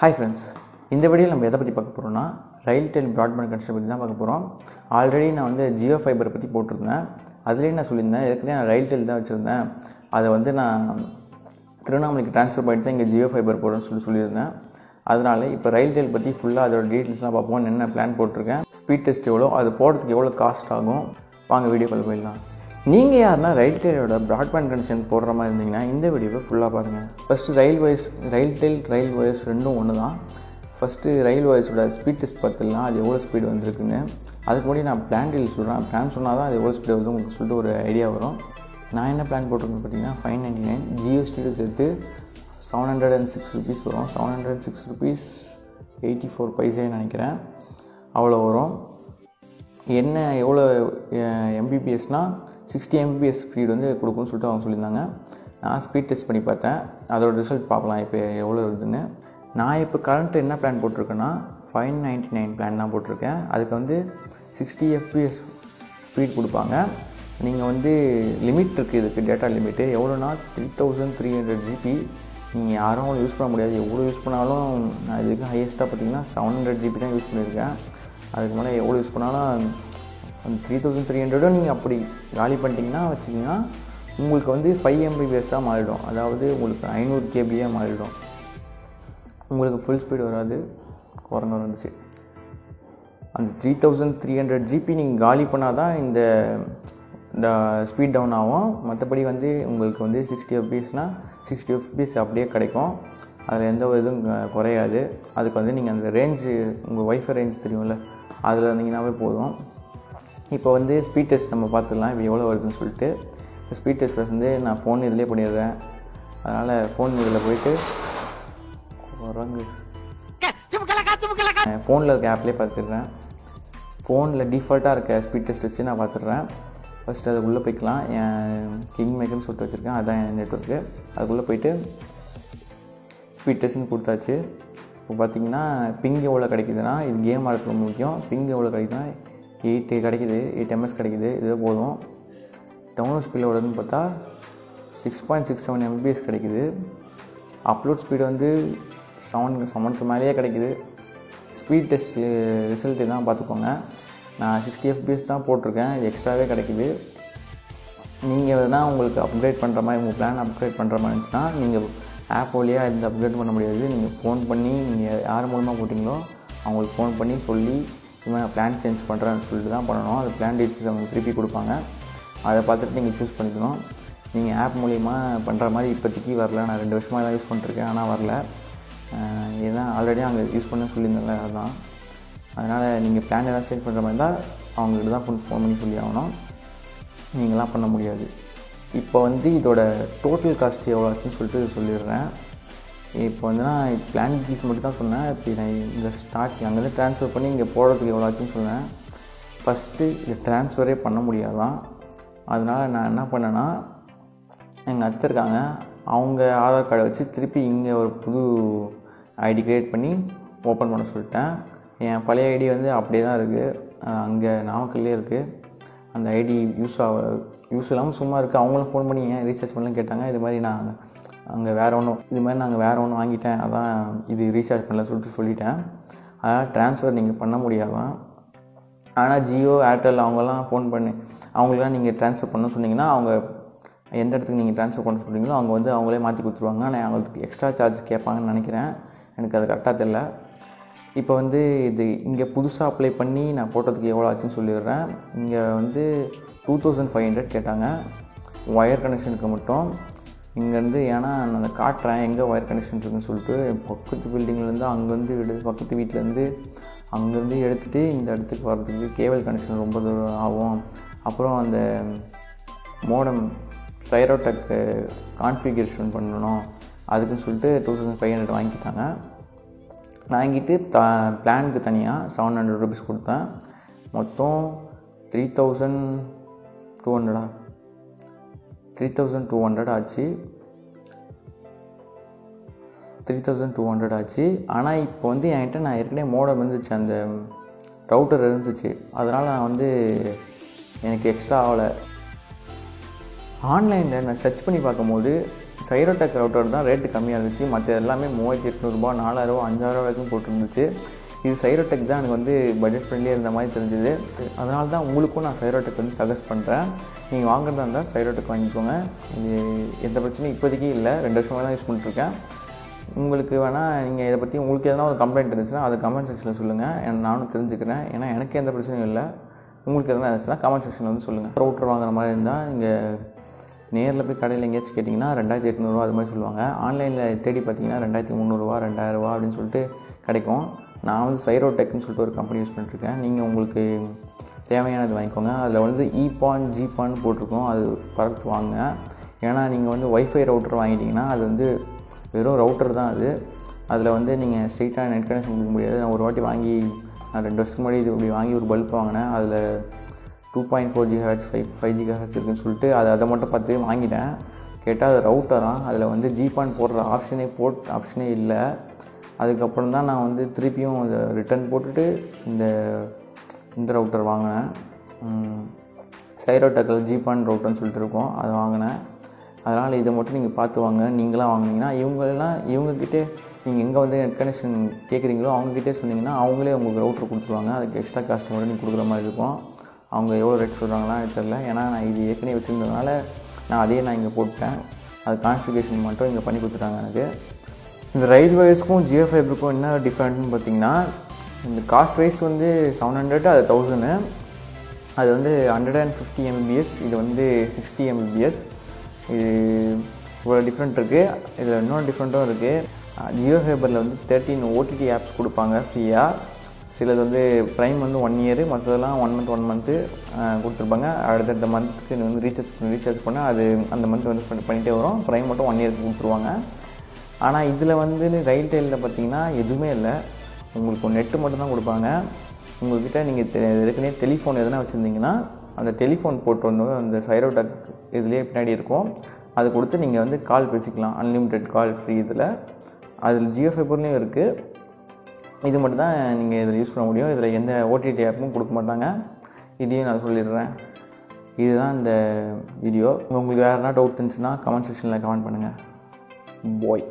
Hi friends, இந்த வீடியோவில் நம்ம எதை பற்றி பார்க்க போகிறோம்னா ரயில்டெல் ப்ராட்பேண்ட் கனெக்ஷன் பற்றி தான் பார்க்க போகிறோம். ஆல்ரெடி நான் ஜியோ ஃபைபரை பற்றி போட்டிருந்தேன். அதுலேயே நான் சொல்லியிருந்தேன், ஏற்கனவே நான் ரயில்டெல் தான் வச்சுருந்தேன். அதை நான் திருவண்ணாமலைக்கு ட்ரான்ஸ்ஃபர் பண்ணிட்டு தான் இங்கே ஜியோ ஃபைபர் போடுறேன்னு சொல்லியிருந்தேன். அதனால் இப்போ ரயில்டெல் பற்றி ஃபுல்லாக அதோட டீட்டெயில்ஸ்லாம் பார்ப்போம். என்ன பிளான் போட்டிருக்கேன், ஸ்பீட் டெஸ்ட் எவ்வளோ, அது போடுறதுக்கு எவ்வளோ காஸ்ட் ஆகும், வாங்க வீடியோக்குள்ள போயிடலாம். நீங்கள் யாருன்னா ரயில்டெலோட ப்ராட்பேண்ட் கனெக்ஷன் போடுற மாதிரி இருந்தீங்கன்னா இந்த வீடியோவை ஃபுல்லாக பாருங்கள். ஃபஸ்ட்டு ரயில்டெல் ரயில் ஒயர்ஸ் ரெண்டும் ஒன்று தான். ஃபஸ்ட்டு ரயில் ஒயர்ஸோட ஸ்பீட் டெஸ்ட் பார்த்துலாம், அது எவ்வளோ ஸ்பீடு வந்திருக்குன்னு. அதுக்கு முன்னாடி நான் பிளான் டீல் சொல்கிறேன். பிளான் சொன்னால் தான் அது எவ்வளோ ஸ்பீடு வருது உங்களுக்கு சொல்லிட்டு ஒரு ஐடியா வரும். நான் என்ன பிளான் போட்டிருக்கேன்னு பார்த்தீங்கன்னா 599 ஜிஎஸ்டியோட சேர்த்து 706 ருபீஸ் வரும். 706 ருபீஸ் 84 பைசேன்னு நினைக்கிறேன், அவ்வளோ வரும். என்ன எவ்வளோ எம்பிபிஎஸ்னால் 60 mbps ஸ்பீடு கொடுக்குன்னு சொல்லிட்டு அவங்க சொல்லியிருந்தாங்க. நான் ஸ்பீட் டெஸ்ட் பண்ணி பார்த்தேன், அதோட ரிசல்ட் பார்க்கலாம் இப்போ எவ்வளோ வருதுன்னு. நான் இப்போ கரண்ட்டு என்ன பிளான் போட்டிருக்கேன்னா 599 பிளான் தான் போட்டிருக்கேன். அதுக்கு 60 fps ஸ்பீட் கொடுப்பாங்க. நீங்கள் லிமிட் இருக்குது, இதுக்கு டேட்டா லிமிட்டு எவ்வளோனா 3300 GB. நீங்கள் யாரும் யூஸ் பண்ண முடியாது. எவ்வளோ யூஸ் பண்ணாலும் நான் இதுக்கு ஹையஸ்ட்டாக பார்த்தீங்கன்னா 700 GB தான் யூஸ் பண்ணியிருக்கேன். அதுக்கு மேலே எவ்வளோ யூஸ் பண்ணாலும் அந்த 3300 நீங்கள் அப்படி காலி பண்ணிட்டீங்கன்னா வச்சிங்கன்னா உங்களுக்கு 5 mbps தான் மாறிடும். அதாவது உங்களுக்கு 500 kbயாக மாறிடும். உங்களுக்கு ஃபுல் ஸ்பீடு வராது, குறைங்க வந்துச்சு. அந்த 3300 GB நீங்கள் காலி பண்ணால் தான் இந்த ஸ்பீட் டவுன் ஆகும். மற்றபடி உங்களுக்கு 60 fpsனால் 60 fps அப்படியே கிடைக்கும். அதில் எந்த இதுவும் குறையாது. அதுக்கு நீங்கள் அந்த ரேஞ்சு, உங்கள் வைஃபை ரேஞ்ச் தெரியும்ல, அதில் இருந்தீங்கன்னாவே போதும். இப்போ ஸ்பீட் டெஸ்ட் நம்ம பார்த்துடலாம் இப்போ எவ்வளோ வருதுன்னு சொல்லிட்டு. ஸ்பீட் டெஸ்ட் நான் ஃபோன் இதிலே பண்ணிடுறேன். அதனால் ஃபோன் இதில் போயிட்டு ஃபோனில் இருக்க ஆப்லேயே பார்த்துடுறேன். ஃபோனில் டிஃபால்ட்டாக இருக்க ஸ்பீட் டெஸ்ட் வச்சு நான் பார்த்துடுறேன். ஃபஸ்ட்டு அதுக்குள்ளே போய்க்கலாம். என் கிங் மேக்கர்னு சொல்லிட்டு வச்சுருக்கேன், அதுதான் என் நெட்வொர்க்கு. அதுக்குள்ளே போய்ட்டு ஸ்பீட் டெஸ்ட்னு கொடுத்தாச்சு. இப்போ பார்த்திங்கன்னா பிங் எவ்வளோ கிடைக்குதுன்னா, இது கேம் ஆடுறது ரொம்ப முக்கியம். பிங் எவ்வளோ கிடைக்குதுன்னா 8 கிடைக்குது, 8 ms கிடைக்குது. இதுவே போதும். டவுன்லோட் ஸ்பீட் எவ்வளோன்னு பார்த்தா 6.67 mbps கிடைக்குது. அப்லோட் ஸ்பீடு 7க்கு மேலேயே கிடைக்குது. ஸ்பீட் டெஸ்ட் ரிசல்ட்டு தான் பார்த்துக்கோங்க. நான் 60 fps தான் போட்டிருக்கேன், இது எக்ஸ்ட்ராவே கிடைக்குது. நீங்கள் வேணால் உங்களுக்கு அப்கிரேட் பண்ணுற மாதிரி, உங்கள் பிளான் அப்கிரேட் பண்ணுற மாதிரி இருந்துச்சுன்னா நீங்கள் ஆப் வழியாக எந்த அப்கிரேட் பண்ண முடியாது. நீங்கள் ஃபோன் பண்ணி, நீங்கள் யார் மூலமாக போட்டிங்களோ அவங்களுக்கு ஃபோன் பண்ணி சொல்லி இது மாதிரி நான் பிளான் சேஞ்ச் பண்ணுறேன்னு சொல்லிட்டு தான் பண்ணணும். அது பிளான் டீட்டெயில்ஸ் அவங்க திருப்பி கொடுப்பாங்க. அதை பார்த்துட்டு நீங்கள் சூஸ் பண்ணிக்கணும். நீங்கள் ஆப் மூலிமா பண்ணுற மாதிரி இப்போதைக்கு வரல. நான் 2 வருஷமாக தான் யூஸ் பண்ணிட்டுருக்கேன், ஆனால் வரல. ஏன்னா ஆல்ரெடி அங்கே யூஸ் பண்ண சொல்லியிருந்தேன்ல, அதுதான். அதனால் நீங்கள் பிளான் எதாவது சேஞ்ச் பண்ணுற மாதிரி இருந்தால் அவங்ககிட்ட தான் ஃபோன் பண்ணி சொல்லி ஆகணும். நீங்களாம் பண்ண முடியாது. இப்போ இதோட டோட்டல் காஸ்ட் எவ்வளோ ஆச்சுன்னு சொல்லிட்டு சொல்லிடுறேன். இப்போ நான் பிளான் டீட்டெயில்ஸ் மட்டும் தான் சொன்னேன். இப்போ நான் இந்த அங்கேருந்து ட்ரான்ஸ்ஃபர் பண்ணி இங்கே போடுறதுக்கு எவ்வளோ ஆச்சுன்னு சொன்னேன். ஃபஸ்ட்டு இதை ட்ரான்ஸ்ஃபரே பண்ண முடியாதான். அதனால் நான் என்ன பண்ணேன்னா, எங்கள் அத்தை இருக்காங்க, அவங்க ஆதார் கார்டை வச்சு திருப்பி இங்கே ஒரு புது ஐடி க்ரியேட் பண்ணி ஓப்பன் பண்ண சொல்லிட்டேன். என் பழைய ஐடி அப்படியே தான் இருக்குது, அங்கே நாமக்கல்லே இருக்குது. அந்த ஐடி யூஸ் இல்லாமல் சும்மா இருக்குது. அவங்களும் ஃபோன் பண்ணி ஏன் ரீசார்ஜ் பண்ணலாம் கேட்டாங்க. இது மாதிரி நாங்கள் நாங்கள் வேறு ஒன்று வாங்கிட்டேன், அதான் இது ரீசார்ஜ் பண்ணல சொல்லிட்டேன். அதனால் ட்ரான்ஸ்ஃபர் நீங்கள் பண்ண முடியாதான். ஆனால் ஜியோ, ஏர்டெல் அவங்கெல்லாம் ஃபோன் பண்ணி அவங்களுக்குலாம் நீங்கள் ட்ரான்ஸ்ஃபர் பண்ண சொன்னீங்கன்னா, அவங்க எந்த இடத்துக்கு நீங்கள் ட்ரான்ஸ்ஃபர் பண்ண சொல்கிறீங்களோ அவங்க அவங்களே மாற்றி கொடுத்துருவாங்க. ஆனால் அவங்களுக்கு எக்ஸ்ட்ரா சார்ஜ் கேட்பாங்கன்னு நினைக்கிறேன், எனக்கு அது கரெக்டாக தெரியல. இப்போ இது இங்கே புதுசாக அப்ளை பண்ணி நான் போட்டதுக்கு எவ்வளோ ஆச்சுன்னு சொல்லிடுறேன். இங்கே 2500 கேட்டாங்க ஒயர் கனெக்ஷனுக்கு மட்டும். இங்கேருந்து ஏன்னா நான் அதை காட்டுறேன் எங்கே ஒயர் கனெக்ஷன் இருக்குதுன்னு சொல்லிட்டு. பக்கத்து பில்டிங்லேருந்து அங்கேருந்து பக்கத்து வீட்டிலேருந்து அங்கேருந்து எடுத்துகிட்டு இந்த இடத்துக்கு வர்றதுக்கு கேபிள் கனெக்ஷன் ரொம்ப தூரம் ஆகும். அப்புறம் அந்த மோடம் சைரோடெக் கான்ஃபிகரேஷன் பண்ணணும், அதுக்குன்னு சொல்லிட்டு 2500 வாங்கிட்டாங்க. வாங்கிட்டு பிளானுக்கு தனியாக 700 ருபீஸ் கொடுத்தேன். மொத்தம் 3200 ஆச்சு. 3200 ஆச்சு. ஆனால் இப்போ என்கிட்ட நான் ஏற்கனவே மோடம் இருந்துச்சு, அந்த ரவுட்டர் இருந்துச்சு. அதனால் நான் எனக்கு எக்ஸ்ட்ரா ஆகலை. ஆன்லைனில் நான் சர்ச் பண்ணி பார்க்கும்போது சைரோடெக் ரவுட்டர் தான் ரேட்டு கம்மியாக இருந்துச்சு. மற்ற எல்லாமே 3800 4000 5000 வரைக்கும் போட்டுருந்துச்சு. இது சைரோடெக் தான் எனக்கு வந்து பட்ஜெட் ஃப்ரெண்ட்லியாக இருந்த மாதிரி தெரிஞ்சுது. அதனால தான் உங்களுக்கும் நான் சைரோடெக் வந்து சஜஸ்ட் பண்ணுறேன். நீங்கள் வாங்குறதா இருந்தால் சைரோடெக் வாங்கிக்கோங்க. இது எந்த பிரச்சனையும் இப்போதைக்கு இல்லை, 2 வருஷமாக தான் யூஸ் பண்ணிட்டுருக்கேன். உங்களுக்கு வேணால் நீங்கள் இதை பற்றி உங்களுக்கு எதனா ஒரு கம்ப்ளைண்ட் இருந்துச்சுன்னா அதை கமெண்ட் செக்ஷனில் சொல்லுங்கள். நானும் தெரிஞ்சுக்கிறேன். ஏன்னா எனக்கு எந்த பிரச்சனையும் இல்லை. உங்களுக்கு எதனா இருந்துச்சுன்னா கமெண்ட் செக்ஷனில் வந்து சொல்லுங்கள். ரவுட்டர் வாங்குற மாதிரி இருந்தால் நீங்கள் நேரில் போய் கடையில் எங்கேயாச்சும் கேட்டிங்கன்னா 2800 அது மாதிரி சொல்லுவாங்க. ஆன்லைனில் தேடி பார்த்தீங்கன்னா 2300 2000 அப்படின்னு சொல்லிட்டு கிடைக்கும். நான் வந்து சைரோடெக்னு சொல்லிட்டு ஒரு கம்பெனி யூஸ் பண்ணிட்டுருக்கேன். நீங்கள் உங்களுக்கு தேவையானது வாங்கிக்கோங்க. அதில் வந்து EPON GPON போட்டிருக்கோம், அது பார்த்து வாங்க. ஏன்னா நீங்கள் வந்து ஒய்ஃபை ரவுட்டர் வாங்கிட்டிங்கன்னா அது வந்து வெறும் ரவுட்டர் தான் அது. அதில் வந்து நீங்கள் ஸ்ட்ரெயிட்டாக நெட் கனெக்ஷன் கொடுக்க முடியாது. நான் ஒரு வாட்டி வாங்கி நான் 2 வருஷத்துக்கு முன்னாடி இது இப்படி வாங்கி ஒரு பல்ப் வாங்கினேன். அதில் 2.4 GHz 5 GHz இருக்குதுன்னு சொல்லிட்டு அதை மட்டும் பார்த்து வாங்கிட்டேன். கேட்டால் அது ரவுட்டராக, அதில் வந்து GPON போடுற ஆப்ஷனே இல்லை. அதுக்கப்புறம் தான் நான் வந்து திருப்பியும் அதை ரிட்டர்ன் போட்டுட்டு இந்த ரவுட்டர் வாங்கினேன். சைரோடெக்கில் GPON ரவுட்டர்னு சொல்லிட்டு இருக்கோம், அதை வாங்கினேன். அதனால் இதை மட்டும் நீங்கள் பார்த்து வாங்க. நீங்களாம் வாங்கினீங்கன்னா இவங்கக்கிட்டே நீங்கள் எங்கே வந்து நெட் கனெக்ஷன் கேட்குறீங்களோ அவங்கக்கிட்டே சொன்னீங்கன்னா அவங்களே உங்களுக்கு ரவுட்டர் கொடுத்துருவாங்க. அதுக்கு எக்ஸ்ட்ரா காஸ்ட் மட்டும் நீங்கள் கொடுக்குற மாதிரி இருக்கும். அவங்க எவ்வளோ ரேட் சொல்கிறாங்களா தெரியல. ஏன்னா நான் இது ஏற்கனவே வச்சுருந்ததுனால நான் இங்கே போட்டேன். அது கான்ஃபிகரேஷன் மட்டும் இங்கே பண்ணி கொடுத்துட்டாங்க எனக்கு. இந்த ரைட் வைஸ்க்கும் ஜியோ ஃபைபருக்கும் என்ன டிஃப்ரெண்ட்னு பார்த்தீங்கன்னா, இந்த காஸ்ட் வைஸ் வந்து 700 அது 1000. அது வந்து 150 Mbps, இது வந்து 60 Mbps. இது இவ்வளோ டிஃப்ரெண்ட் இருக்குது. இதில் இன்னொரு டிஃப்ரெண்ட்டும் இருக்குது. ஜியோ ஃபைபரில் வந்து 13 OTT ஆப்ஸ் கொடுப்பாங்க ஃப்ரீயாக. சிலது வந்து ப்ரைம் வந்து 1 இயர், மற்றதெல்லாம் 1 மந்த்து கொடுத்துருப்பாங்க. அடுத்த மந்த்துக்கு வந்து ரீசார்ஜ் பண்ணால் அது அந்த மந்த் வந்து பண்ணிகிட்டே வரும். ப்ரைம் மட்டும் 1 இயருக்கு கொடுத்துருவாங்க. ஆனால் இதில் வந்து ரைல்டெல்லில் பார்த்தீங்கன்னா எதுவுமே இல்லை. உங்களுக்கு நெட்டு மட்டும்தான் கொடுப்பாங்க. உங்கள்கிட்ட நீங்கள் ஏற்கனவே டெலிஃபோன் எதனா வச்சுருந்தீங்கன்னா அந்த டெலிஃபோன் போட்டு ஒன்று அந்த சைரோடெக் இதுலேயே பின்னாடி இருக்கும், அது கொடுத்து நீங்கள் வந்து கால் பேசிக்கலாம். அன்லிமிட்டெட் கால் ஃப்ரீ. அதில் ஜியோ ஃபைபர்லேயும் இருக்குது. இது மட்டும் தான் நீங்கள் இதில் யூஸ் பண்ண முடியும். இதில் எந்த OTT ஆப்பும் கொடுக்க மாட்டாங்க. இதையும் நான் சொல்லிடுறேன். இதுதான் இந்த வீடியோ. உங்களுக்கு வேறு என்ன டவுட் இருந்துச்சுன்னா கமெண்ட் செக்ஷனில் கமெண்ட் பண்ணுங்கள். பாய்.